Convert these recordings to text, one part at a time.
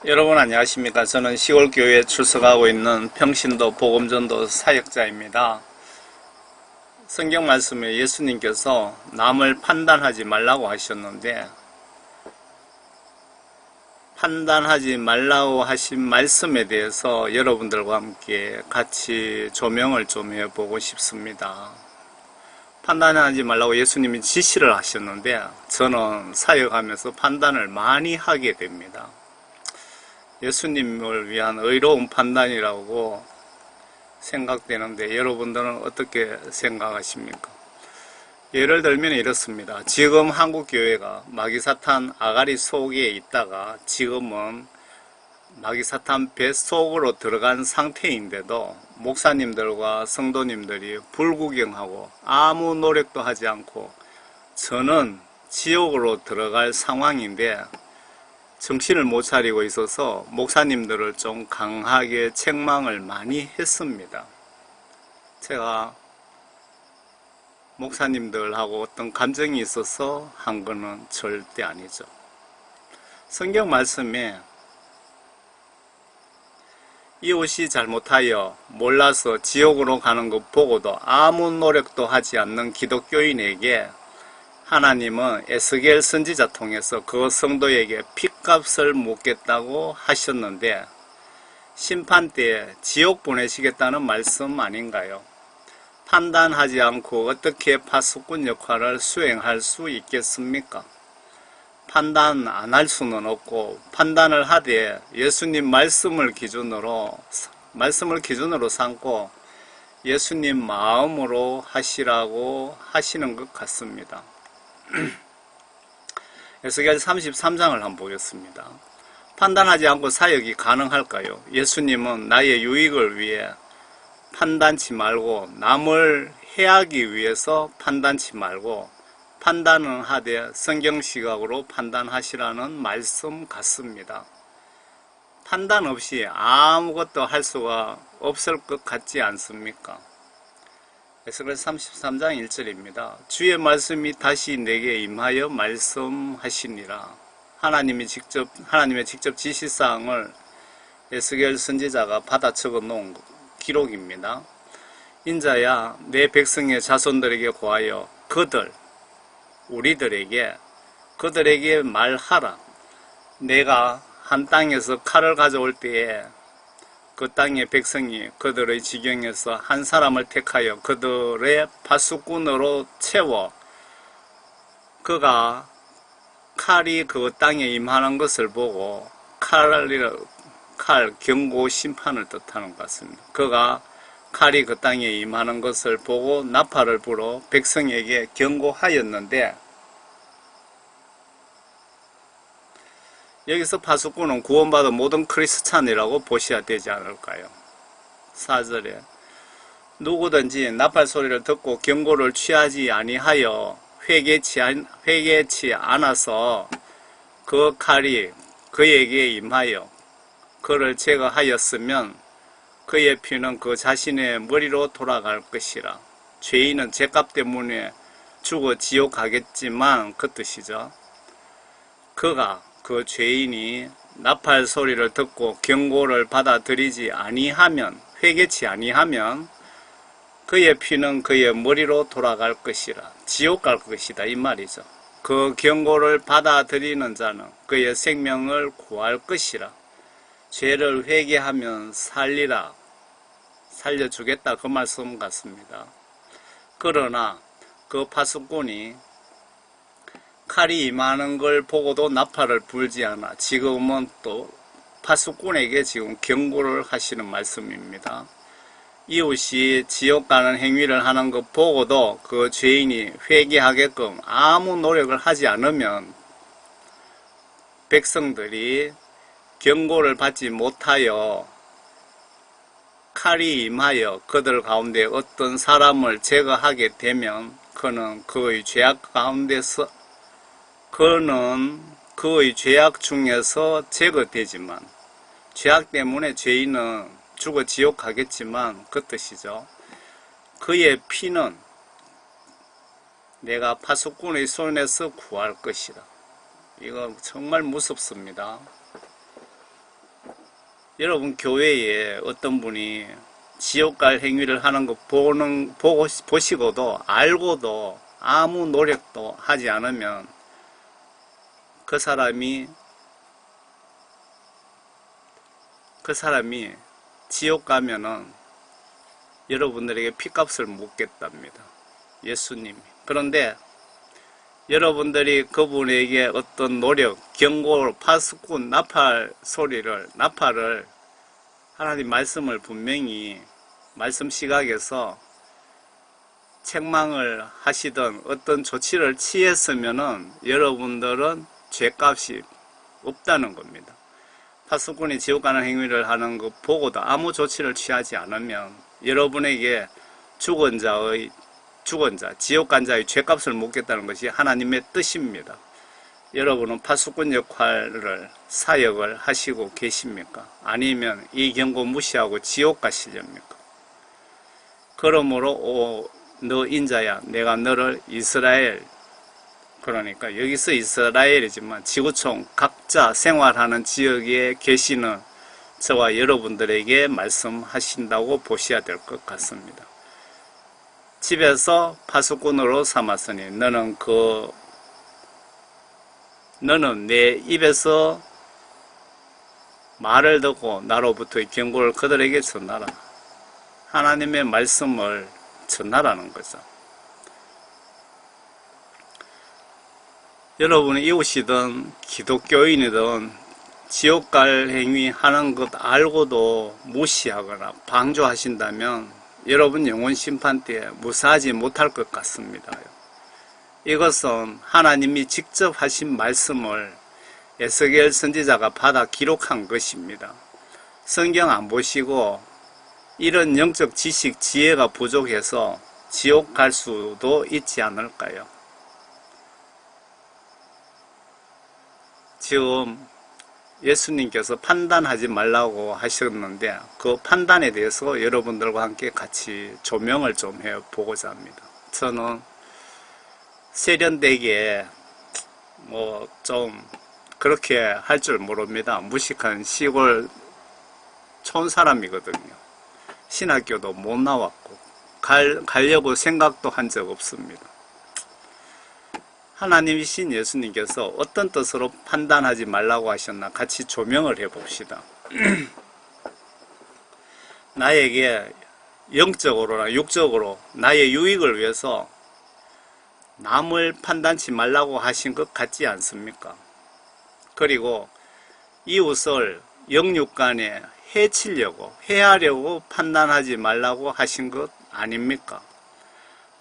여러분 안녕하십니까. 저는 시골교회에 출석하고 있는 평신도 복음전도 사역자입니다. 성경 말씀에 예수님께서 남을 판단하지 말라고 하셨는데, 판단하지 말라고 하신 말씀에 대해서 여러분들과 함께 같이 조명을 좀 해보고 싶습니다. 판단하지 말라고 예수님이 지시를 하셨는데, 저는 사역하면서 판단을 많이 하게 됩니다. 예수님을 위한 의로운 판단이라고 생각되는데 여러분들은 어떻게 생각하십니까? 예를 들면 이렇습니다. 지금 한국교회가 마귀사탄 아가리 속에 있다가 지금은 마귀사탄 뱃속으로 들어간 상태인데도 목사님들과 성도님들이 불구경하고 아무 노력도 하지 않고 저는 지옥으로 들어갈 상황인데 정신을 못 차리고 있어서 목사님들을 좀 강하게 책망을 많이 했습니다. 제가 목사님들하고 어떤 감정이 있어서 한 거는 절대 아니죠. 성경 말씀에 이웃이 잘못하여 몰라서 지옥으로 가는 것 보고도 아무 노력도 하지 않는 기독교인에게 하나님은 에스겔 선지자 통해서 그 성도에게 핏값을 묻겠다고 하셨는데 심판 때에 지옥 보내시겠다는 말씀 아닌가요? 판단하지 않고 어떻게 파수꾼 역할을 수행할 수 있겠습니까? 판단 안 할 수는 없고 판단을 하되 예수님 말씀을 기준으로 삼고 예수님 마음으로 하시라고 하시는 것 같습니다. 에스겔 33장을 한번 보겠습니다. 판단하지 않고 사역이 가능할까요? 예수님은 나의 유익을 위해 판단치 말고 남을 해하기 위해서 판단치 말고 판단은 하되 성경시각으로 판단하시라는 말씀 같습니다. 판단 없이 아무것도 할 수가 없을 것 같지 않습니까? 에스겔 33장 1절입니다. 주의 말씀이 다시 내게 임하여 말씀하시니라. 하나님의 직접 지시사항을 에스겔 선지자가 받아 적어 놓은 기록입니다. 인자야 내 백성의 자손들에게 고하여 그들에게 말하라. 내가 한 땅에서 칼을 가져올 때에 그 땅의 백성이 그들의 지경에서 한 사람을 택하여 그들의 파수꾼으로 채워 그가 칼이 그 땅에 임하는 것을 보고 칼 경고 심판을 뜻하는 것 같습니다. 그가 칼이 그 땅에 임하는 것을 보고 나팔을 불어 백성에게 경고하였는데 여기서 파수꾼은 구원받은 모든 크리스찬이라고 보셔야 되지 않을까요? 4절에 누구든지 나팔 소리를 듣고 경고를 취하지 아니하여 회개치 않아서 그 칼이 그에게 임하여 그를 제거하였으면 그의 피는 그 자신의 머리로 돌아갈 것이라. 죄인은 죄값 때문에 죽어 지옥 가겠지만 그 뜻이죠. 그 죄인이 나팔 소리를 듣고 경고를 받아들이지 아니하면 회개치 아니하면 그의 피는 그의 머리로 돌아갈 것이라. 지옥 갈 것이다 이 말이죠. 그 경고를 받아들이는 자는 그의 생명을 구할 것이라. 죄를 회개하면 살려주겠다 그 말씀 같습니다. 그러나 그 파수꾼이 칼이 임하는 걸 보고도 나팔을 불지 않아 지금은 또 파수꾼에게 지금 경고를 하시는 말씀입니다. 이웃이 지옥 가는 행위를 하는 것 보고도 그 죄인이 회개하게끔 아무 노력을 하지 않으면 백성들이 경고를 받지 못하여 칼이 임하여 그들 가운데 어떤 사람을 제거하게 되면 그는 그의 죄악 중에서 제거되지만 죄악 때문에 죄인은 죽어 지옥 가겠지만 그 뜻이죠. 그의 피는 내가 파수꾼의 손에서 구할 것이다. 이거 정말 무섭습니다. 여러분 교회에 어떤 분이 지옥 갈 행위를 하는 거 보시고도 알고도 아무 노력도 하지 않으면 그 사람이 지옥 가면은 여러분들에게 피값을 묻겠답니다. 예수님이. 그런데 여러분들이 그분에게 어떤 노력, 경고, 파수꾼, 나팔을 하나님 말씀을 분명히 말씀 시각에서 책망을 하시던 어떤 조치를 취했으면은 여러분들은 죄값이 없다는 겁니다. 파수꾼이 지옥 가는 행위를 하는 것 보고도 아무 조치를 취하지 않으면 여러분에게 죽은 자, 지옥 간 자의 죄값을 묻겠다는 것이 하나님의 뜻입니다. 여러분은 파수꾼 사역을 하시고 계십니까? 아니면 이 경고 무시하고 지옥 가시렵니까? 그러므로 너 인자야, 내가 너를 이스라엘, 그러니까 여기서 이스라엘이지만 지구촌 각자 생활하는 지역에 계시는 저와 여러분들에게 말씀하신다고 보셔야 될 것 같습니다. 집에서 파수꾼으로 삼았으니 너는 내 입에서 말을 듣고 나로부터의 경고를 그들에게 전하라. 하나님의 말씀을 전하라는 거죠. 여러분의 이웃이든 기독교인이든 지옥 갈 행위 하는 것 알고도 무시하거나 방조하신다면 여러분 영원 심판 때 무사하지 못할 것 같습니다. 이것은 하나님이 직접 하신 말씀을 에스겔 선지자가 받아 기록한 것입니다. 성경 안 보시고 이런 영적 지식, 지혜가 부족해서 지옥 갈 수도 있지 않을까요? 지금 예수님께서 판단하지 말라고 하셨는데 그 판단에 대해서 여러분들과 함께 같이 조명을 좀 해보고자 합니다. 저는 세련되게 좀 그렇게 할 줄 모릅니다. 무식한 시골 촌 사람이거든요. 신학교도 못 나왔고 가려고 생각도 한 적 없습니다. 하나님이신 예수님께서 어떤 뜻으로 판단하지 말라고 하셨나 같이 조명을 해봅시다. 나에게 영적으로나 육적으로 나의 유익을 위해서 남을 판단치 말라고 하신 것 같지 않습니까? 그리고 이웃을 영육간에 해하려고 판단하지 말라고 하신 것 아닙니까?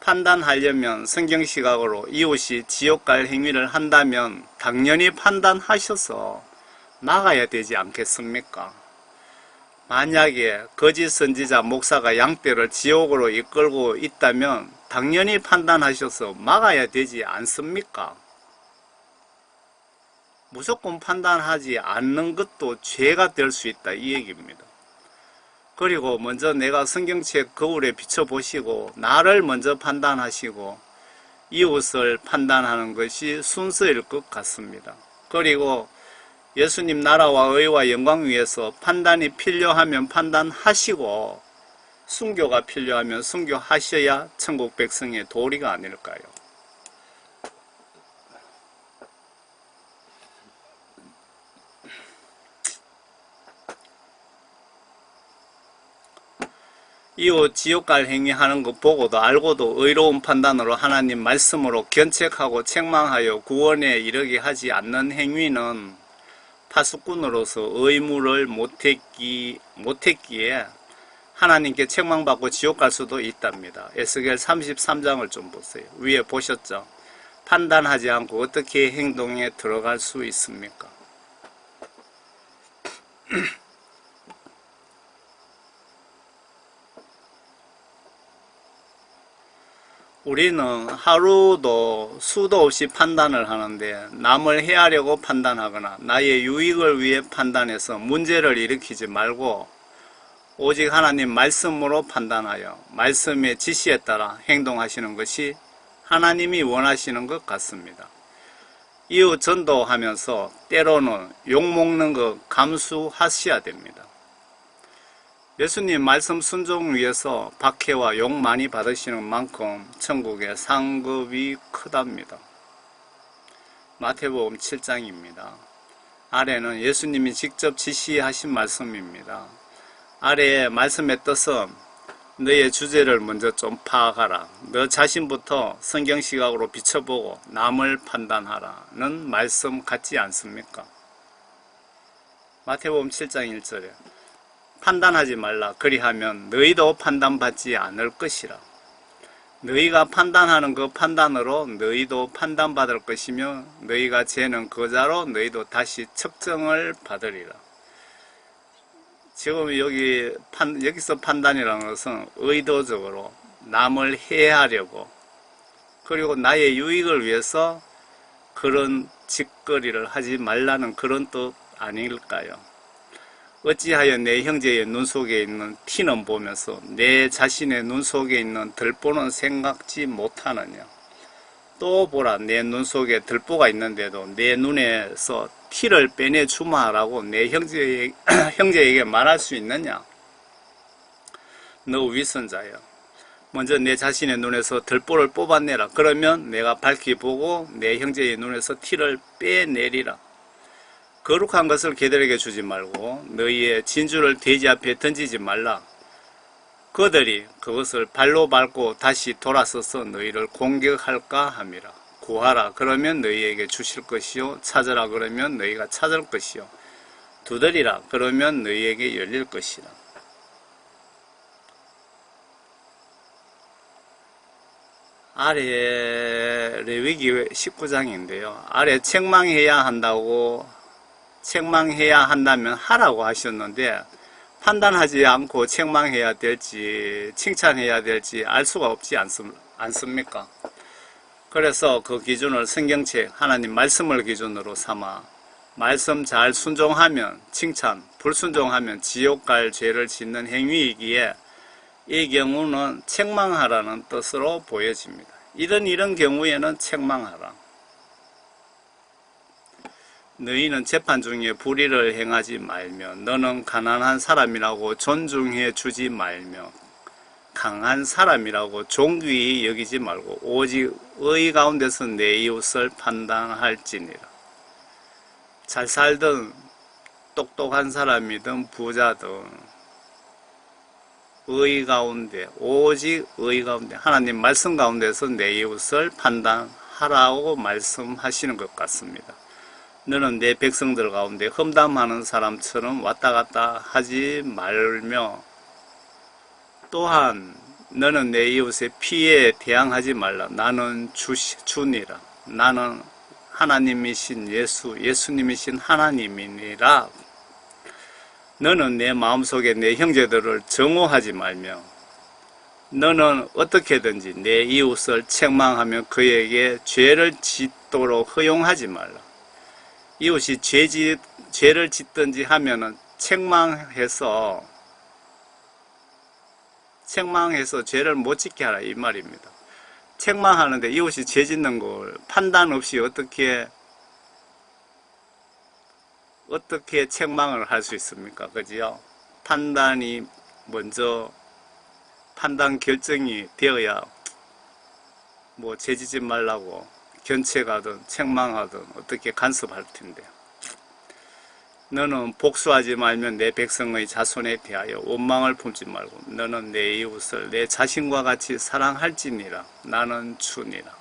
판단하려면 성경시각으로 이웃이 지옥 갈 행위를 한다면 당연히 판단하셔서 막아야 되지 않겠습니까? 만약에 거짓 선지자 목사가 양떼를 지옥으로 이끌고 있다면 당연히 판단하셔서 막아야 되지 않습니까? 무조건 판단하지 않는 것도 죄가 될 수 있다 이 얘기입니다. 그리고 먼저 내가 성경책 거울에 비춰보시고 나를 먼저 판단하시고 이웃을 판단하는 것이 순서일 것 같습니다. 그리고 예수님 나라와 의와 영광 위해서 판단이 필요하면 판단하시고 순교가 필요하면 순교하셔야 천국 백성의 도리가 아닐까요? 이웃 지옥 갈 행위하는 것 보고도 알고도 의로운 판단으로 하나님 말씀으로 견책하고 책망하여 구원에 이르게 하지 않는 행위는 파수꾼으로서 의무를 못했기에 하나님께 책망받고 지옥 갈 수도 있답니다. 에스겔 33장을 좀 보세요. 위에 보셨죠? 판단하지 않고 어떻게 행동에 들어갈 수 있습니까? 우리는 하루도 수도 없이 판단을 하는데 남을 해하려고 판단하거나 나의 유익을 위해 판단해서 문제를 일으키지 말고 오직 하나님 말씀으로 판단하여 말씀의 지시에 따라 행동하시는 것이 하나님이 원하시는 것 같습니다. 이웃 전도하면서 때로는 욕먹는 것 감수하셔야 됩니다. 예수님 말씀 순종 위해서 박해와 욕 많이 받으시는 만큼 천국의 상급이 크답니다. 마태복음 7장입니다. 아래는 예수님이 직접 지시하신 말씀입니다. 아래의 말씀의 뜻은 너의 주제를 먼저 좀 파악하라. 너 자신부터 성경 시각으로 비춰보고 남을 판단하라는 말씀 같지 않습니까? 마태복음 7장 1절에 판단하지 말라. 그리하면 너희도 판단받지 않을 것이라. 너희가 판단하는 그 판단으로 너희도 판단받을 것이며 너희가 재는 거자로 너희도 다시 측정을 받으리라. 지금 여기서 판단이라는 것은 의도적으로 남을 해하려고 그리고 나의 유익을 위해서 그런 짓거리를 하지 말라는 그런 뜻 아닐까요? 어찌하여 내 형제의 눈 속에 있는 티는 보면서 내 자신의 눈 속에 있는 들보는 생각지 못하느냐. 또 보라, 내 눈 속에 들보가 있는데도 내 눈에서 티를 빼내주마라고 내 형제에게 말할 수 있느냐. 너 위선자여, 먼저 내 자신의 눈에서 들보를 뽑아내라. 그러면 내가 밝히 보고 내 형제의 눈에서 티를 빼내리라. 거룩한 것을 걔들에게 주지 말고 너희의 진주를 돼지 앞에 던지지 말라. 그들이 그것을 발로 밟고 다시 돌아서서 너희를 공격할까 함이라. 구하라 그러면 너희에게 주실 것이요, 찾으라 그러면 너희가 찾을 것이요, 두드리라 그러면 너희에게 열릴 것이라. 아래 레위기 19장인데요. 아래 책망해야 한다면 하라고 하셨는데 판단하지 않고 책망해야 될지 칭찬해야 될지 알 수가 없지 않습니까? 그래서 그 기준을 성경책 하나님 말씀을 기준으로 삼아 말씀 잘 순종하면 칭찬, 불순종하면 지옥 갈 죄를 짓는 행위이기에 이 경우는 책망하라는 뜻으로 보여집니다. 이런 경우에는 책망하라. 너희는 재판 중에 불의를 행하지 말며 너는 가난한 사람이라고 존중해 주지 말며 강한 사람이라고 존귀히 여기지 말고 오직 의 가운데서 내 이웃을 판단할지니라. 잘 살든 똑똑한 사람이든 부자든 의 가운데, 오직 의 가운데, 하나님 말씀 가운데서 내 이웃을 판단하라고 말씀하시는 것 같습니다. 너는 내 백성들 가운데 험담하는 사람처럼 왔다 갔다 하지 말며 또한 너는 내 이웃의 피에 대항하지 말라. 나는 주니라. 나는 하나님이신 예수님이신 하나님이니라. 너는 내 마음속에 내 형제들을 정오하지 말며 너는 어떻게든지 내 이웃을 책망하며 그에게 죄를 짓도록 허용하지 말라. 이웃이 죄를 짓든지 하면은 책망해서 죄를 못 짓게 하라 이 말입니다. 책망하는데 이웃이 죄 짓는 걸 판단 없이 어떻게 책망을 할 수 있습니까? 그지요? 판단이 먼저 판단 결정이 되어야 뭐 죄 짓지 말라고 견책하든 책망하든 어떻게 간섭할 텐데. 너는 복수하지 말면 내 백성의 자손에 대하여 원망을 품지 말고 너는 내 이웃을 내 자신과 같이 사랑할지니라. 나는 주니라.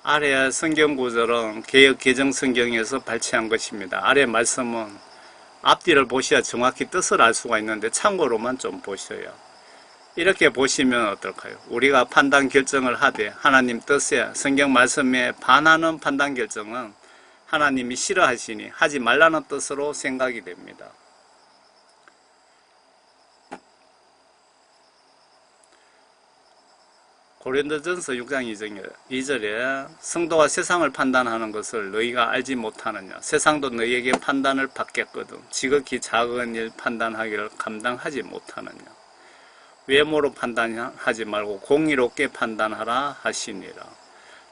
아래 성경 구절은 개역 개정 성경에서 발췌한 것입니다. 아래 말씀은 앞뒤를 보셔야 정확히 뜻을 알 수가 있는데 참고로만 좀 보셔요. 이렇게 보시면 어떨까요? 우리가 판단 결정을 하되 하나님 뜻에 성경 말씀에 반하는 판단 결정은 하나님이 싫어하시니 하지 말라는 뜻으로 생각이 됩니다. 고린도전서 6장 2절에 성도가 세상을 판단하는 것을 너희가 알지 못하느냐. 세상도 너희에게 판단을 받겠거든 지극히 작은 일 판단하기를 감당하지 못하느냐. 외모로 판단하지 말고 공의롭게 판단하라 하시니라.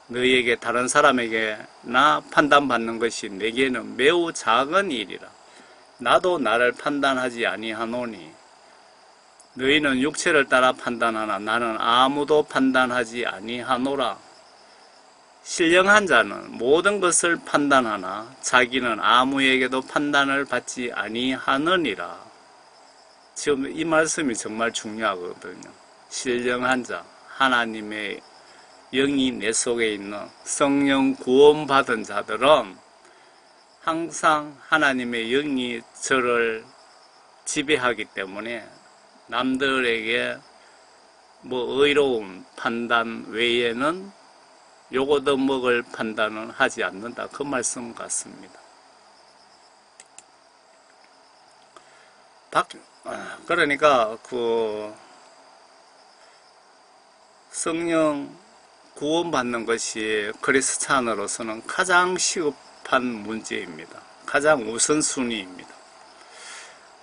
너희에게 다른 사람에게나 판단받는 것이 내게는 매우 작은 일이라. 나도 나를 판단하지 아니하노니 너희는 육체를 따라 판단하나 나는 아무도 판단하지 아니하노라. 신령한 자는 모든 것을 판단하나 자기는 아무에게도 판단을 받지 아니하느니라. 지금 이 말씀이 정말 중요하거든요. 신령한 자, 하나님의 영이 내 속에 있는 성령 구원받은 자들은 항상 하나님의 영이 저를 지배하기 때문에 남들에게 의로운 판단 외에는 요거도 먹을 판단은 하지 않는다. 그 말씀 같습니다. 그러니까 성령 구원받는 것이 크리스찬으로서는 가장 시급한 문제입니다. 가장 우선순위입니다.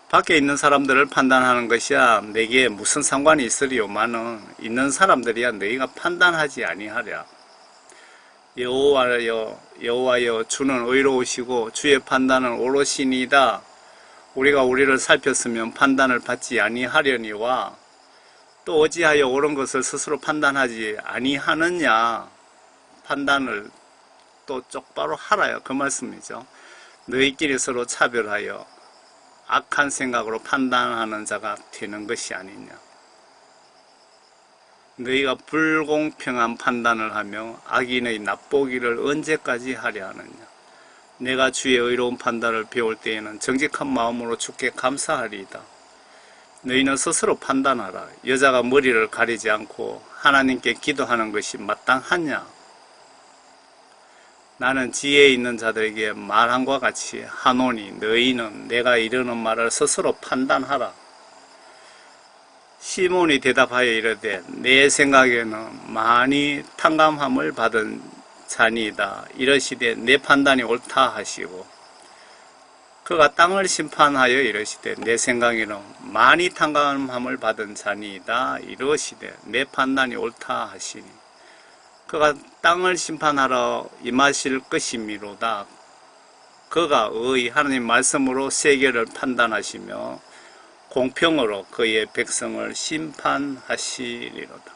밖에 있는 사람들을 판단하는 것이야 내게 무슨 상관이 있으리요마는 있는 사람들이야 너희가 판단하지 아니하랴. 여호와여 주는 의로우시고 주의 판단은 오롯이니이다. 우리가 우리를 살폈으면 판단을 받지 아니하려니와 또 어찌하여 옳은 것을 스스로 판단하지 아니하느냐. 판단을 또 똑바로 하라요. 그 말씀이죠. 너희끼리 서로 차별하여 악한 생각으로 판단하는 자가 되는 것이 아니냐. 너희가 불공평한 판단을 하며 악인의 납보기를 언제까지 하려 하느냐. 내가 주의 의로운 판단을 배울 때에는 정직한 마음으로 주께 감사하리이다. 너희는 스스로 판단하라. 여자가 머리를 가리지 않고 하나님께 기도하는 것이 마땅하냐. 나는 지혜 있는 자들에게 말함과 같이 하노니 너희는 내가 이르는 말을 스스로 판단하라. 시몬이 대답하여 이르되 내 생각에는 많이 탕감함을 받은 자니이다. 이러시되 내 판단이 옳다 하시고 그가 땅을 심판하여 이르시되 내 생각에는 많이 탕감함을 받은 자니이다. 이러시되 내 판단이 옳다 하시니 그가 땅을 심판하러 임하실 것이미로다. 그가 하나님 말씀으로 세계를 판단하시며 공평으로 그의 백성을 심판하시리로다.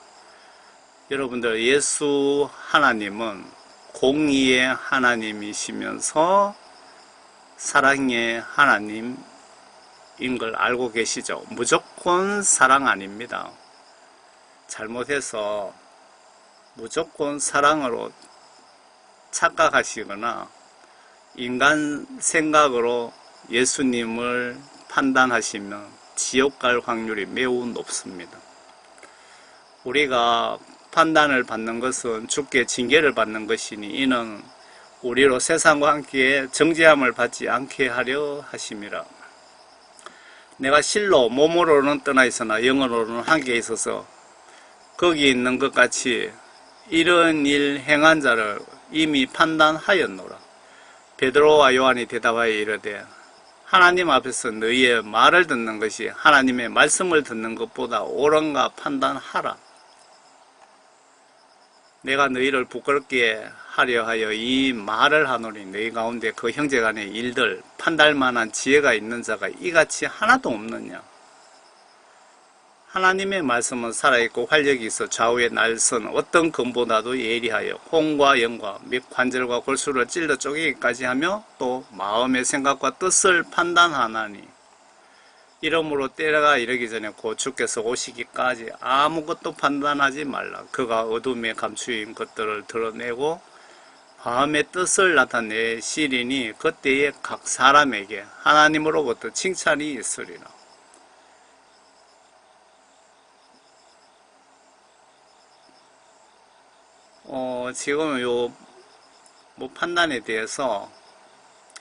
여러분들, 예수 하나님은 공의의 하나님이시면서 사랑의 하나님인 걸 알고 계시죠? 무조건 사랑 아닙니다. 잘못해서 무조건 사랑으로 착각하시거나 인간 생각으로 예수님을 판단하시면 지옥 갈 확률이 매우 높습니다. 우리가 판단을 받는 것은 주께 징계를 받는 것이니 이는 우리로 세상과 함께 정죄함을 받지 않게 하려 하심이라. 내가 실로 몸으로는 떠나 있으나 영으로는 함께 있어서 거기 있는 것 같이 이런 일 행한 자를 이미 판단하였노라. 베드로와 요한이 대답하여 이르되 하나님 앞에서 너희의 말을 듣는 것이 하나님의 말씀을 듣는 것보다 옳은가 판단하라. 내가 너희를 부끄럽게 하려 하여 이 말을 하노니 너희 가운데 그 형제간의 일들 판단할 만한 지혜가 있는 자가 이같이 하나도 없느냐. 하나님의 말씀은 살아있고 활력이 있어 좌우에 날선 어떤 검보다도 예리하여 혼과 영과 및 관절과 골수를 찔러 쪼개기까지 하며 또 마음의 생각과 뜻을 판단하나니 이러므로 때가 이르기 전에 곧 주께서 오시기까지 아무것도 판단하지 말라. 그가 어둠에 감추인 것들을 드러내고 마음의 뜻을 나타내시리니 그때에 각 사람에게 하나님으로부터 칭찬이 있으리라. 지금 판단에 대해서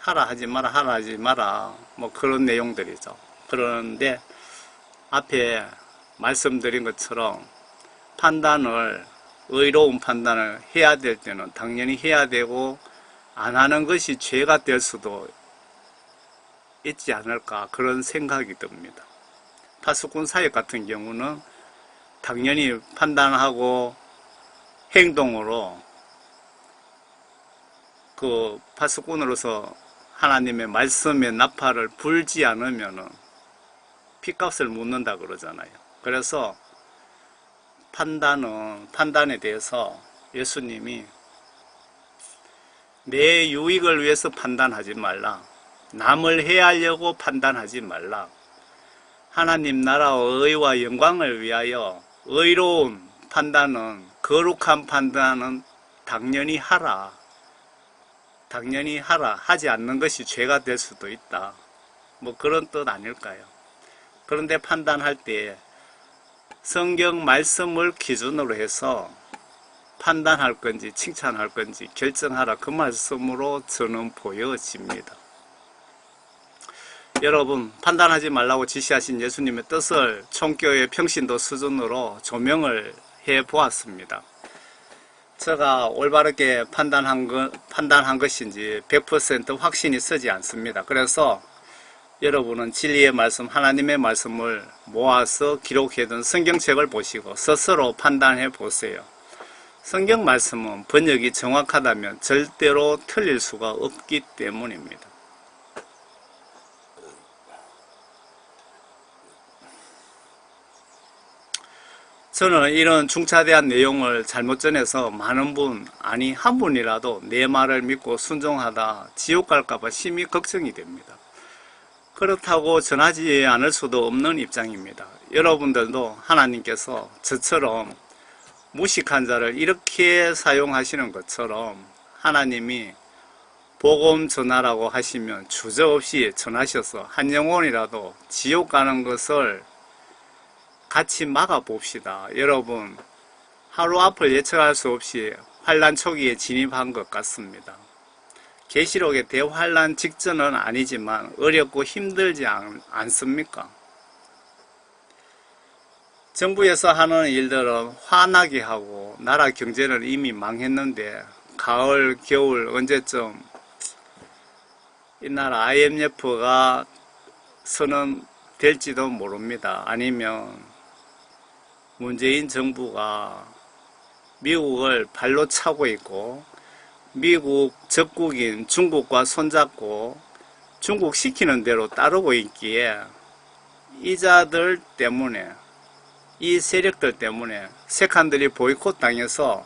하라 하지 마라 하라 하지 마라 그런 내용들이죠. 그런데 앞에 말씀드린 것처럼 의로운 판단을 해야 될 때는 당연히 해야 되고 안 하는 것이 죄가 될 수도 있지 않을까 그런 생각이 듭니다. 파수꾼 사역 같은 경우는 당연히 판단하고 행동으로 그 파수꾼으로서 하나님의 말씀에 나팔을 불지 않으면은 핏값을 묻는다 그러잖아요. 그래서 판단에 대해서 예수님이 내 유익을 위해서 판단하지 말라. 남을 해하려고 판단하지 말라. 하나님 나라의 의와 영광을 위하여 의로운 판단은, 거룩한 판단은 당연히 하라. 당연히 하라. 하지 않는 것이 죄가 될 수도 있다. 뭐 그런 뜻 아닐까요? 그런데 판단할 때 성경 말씀을 기준으로 해서 판단할 건지 칭찬할 건지 결정하라. 그 말씀으로 저는 보여집니다. 여러분, 판단하지 말라고 지시하신 예수님의 뜻을 총교의 평신도 수준으로 조명을 해 보았습니다. 제가 올바르게 판단한 것인지 100% 확신이 서지 않습니다. 그래서 여러분은 진리의 말씀, 하나님의 말씀을 모아서 기록해둔 성경책을 보시고 스스로 판단해 보세요. 성경 말씀은 번역이 정확하다면 절대로 틀릴 수가 없기 때문입니다. 저는 이런 중차대한 내용을 잘못 전해서 많은 분, 아니 한 분이라도 내 말을 믿고 순종하다 지옥 갈까봐 심히 걱정이 됩니다. 그렇다고 전하지 않을 수도 없는 입장입니다. 여러분들도 하나님께서 저처럼 무식한 자를 이렇게 사용하시는 것처럼 하나님이 복음 전하라고 하시면 주저없이 전하셔서 한 영혼이라도 지옥 가는 것을 같이 막아봅시다. 여러분, 하루 앞을 예측할 수 없이 환란 초기에 진입한 것 같습니다. 계시록의 대환란 직전은 아니지만 어렵고 힘들지 않습니까? 정부에서 하는 일들은 화나게 하고 나라 경제는 이미 망했는데 가을, 겨울 언제쯤 이 나라 IMF가 선언될지도 모릅니다. 아니면 문재인 정부가 미국을 발로 차고 있고 미국 적국인 중국과 손잡고 중국 시키는 대로 따르고 있기에 이자들 때문에, 이 세력들 때문에 세칸들이 보이콧 당해서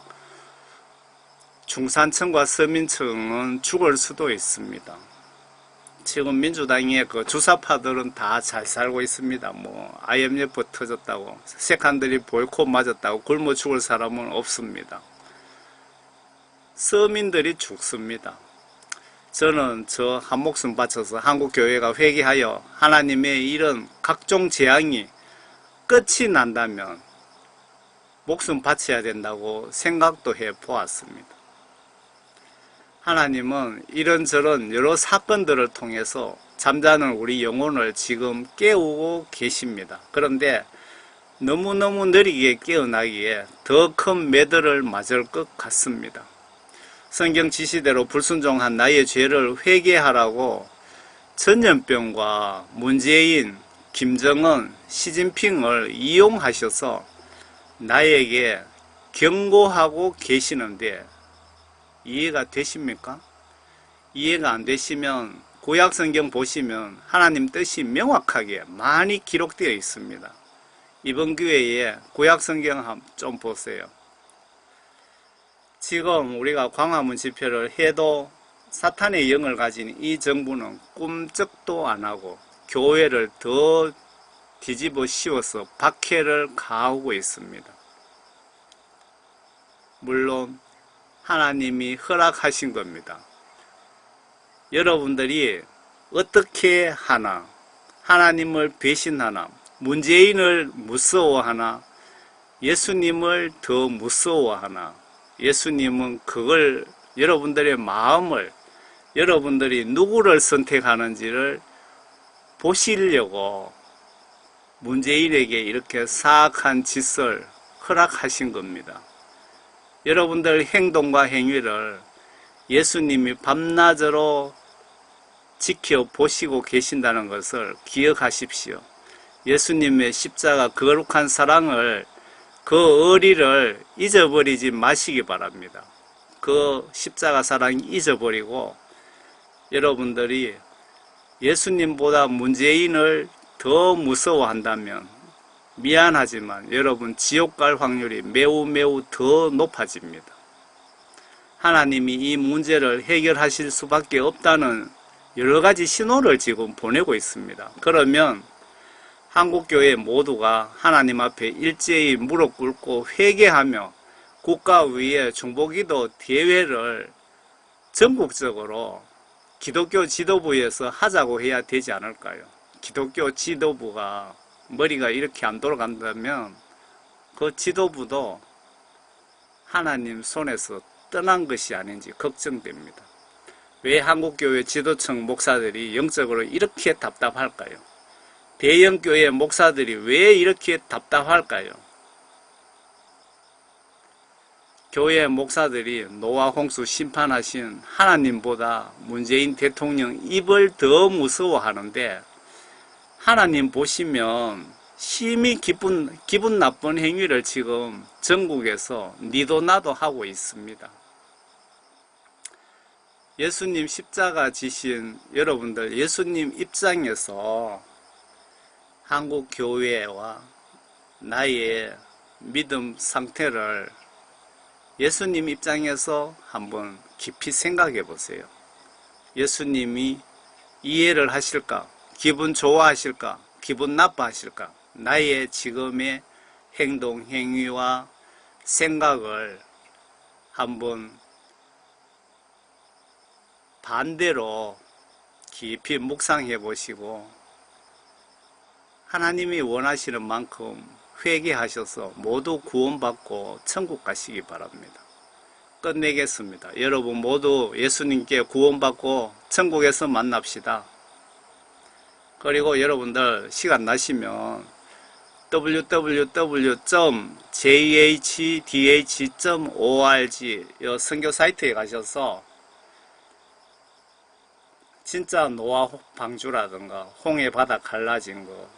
중산층과 서민층은 죽을 수도 있습니다. 지금 민주당의 그 주사파들은 다 잘 살고 있습니다. 뭐 IMF 터졌다고, 세칸들이 보이콧 맞았다고 굶어 죽을 사람은 없습니다. 서민들이 죽습니다. 저는 저 한 목숨 바쳐서 한국교회가 회개하여 하나님의 이런 각종 재앙이 끝이 난다면 목숨 바쳐야 된다고 생각도 해 보았습니다. 하나님은 이런저런 여러 사건들을 통해서 잠자는 우리 영혼을 지금 깨우고 계십니다. 그런데 너무너무 느리게 깨어나기에 더 큰 매들을 맞을 것 같습니다. 성경 지시대로 불순종한 나의 죄를 회개하라고 전염병과 문재인, 김정은, 시진핑을 이용하셔서 나에게 경고하고 계시는데 이해가 되십니까? 이해가 안 되시면 구약성경 보시면 하나님 뜻이 명확하게 많이 기록되어 있습니다. 이번 기회에 구약성경 좀 보세요. 지금 우리가 광화문 집회를 해도 사탄의 영을 가진 이 정부는 꿈쩍도 안 하고 교회를 더 뒤집어 씌워서 박해를 가하고 있습니다. 물론 하나님이 허락하신 겁니다. 여러분들이 어떻게 하나, 하나님을 배신하나, 문재인을 무서워하나, 예수님을 더 무서워하나, 예수님은 그걸 여러분들의 마음을, 여러분들이 누구를 선택하는지를 보시려고 문재인에게 이렇게 사악한 짓을 허락하신 겁니다. 여러분들 행동과 행위를 예수님이 밤낮으로 지켜보시고 계신다는 것을 기억하십시오. 예수님의 십자가 거룩한 사랑을, 그 의리를 잊어버리지 마시기 바랍니다. 그 십자가 사랑 잊어버리고 여러분들이 예수님보다 문재인을 더 무서워한다면 미안하지만 여러분 지옥 갈 확률이 매우 매우 더 높아집니다. 하나님이 이 문제를 해결하실 수밖에 없다는 여러 가지 신호를 지금 보내고 있습니다. 그러면 한국교회 모두가 하나님 앞에 일제히 무릎 꿇고 회개하며 국가위의 중보기도 대회를 전국적으로 기독교 지도부에서 하자고 해야 되지 않을까요? 기독교 지도부가 머리가 이렇게 안 돌아간다면 그 지도부도 하나님 손에서 떠난 것이 아닌지 걱정됩니다. 왜 한국교회 지도층 목사들이 영적으로 이렇게 답답할까요? 대형교회 목사들이 왜 이렇게 답답할까요? 교회 목사들이 노아 홍수 심판하신 하나님보다 문재인 대통령 입을 더 무서워하는데 하나님 보시면 심히 기분 나쁜 행위를 지금 전국에서 니도 나도 하고 있습니다. 예수님 십자가 지신 여러분들, 예수님 입장에서 한국 교회와 나의 믿음 상태를 예수님 입장에서 한번 깊이 생각해 보세요. 예수님이 이해를 하실까? 기분 좋아하실까? 기분 나빠하실까? 나의 지금의 행동, 행위와 생각을 한번 반대로 깊이 묵상해 보시고 하나님이 원하시는 만큼 회개하셔서 모두 구원받고 천국 가시기 바랍니다. 끝내겠습니다. 여러분 모두 예수님께 구원받고 천국에서 만납시다. 그리고 여러분들 시간 나시면 www.jhdh.org 선교 사이트에 가셔서 진짜 노아 방주라든가 홍해 바다 갈라진 거,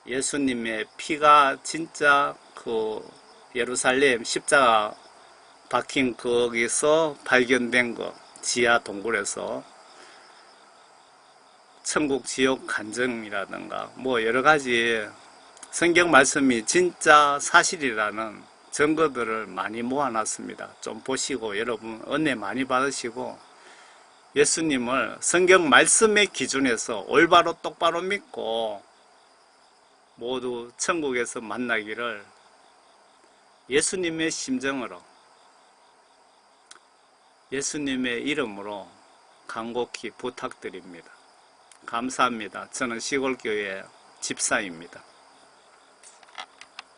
예수님의 피가 진짜 그 예루살렘 십자가 박힌 거기서 발견된 거, 지하 동굴에서 천국 지옥 간증이라든가 뭐 여러가지 성경 말씀이 진짜 사실이라는 증거들을 많이 모아놨습니다. 좀 보시고 여러분 은혜 많이 받으시고 예수님을 성경 말씀의 기준에서 올바로 똑바로 믿고 모두 천국에서 만나기를 예수님의 심정으로 예수님의 이름으로 간곡히 부탁드립니다. 감사합니다. 저는 시골교회 집사입니다.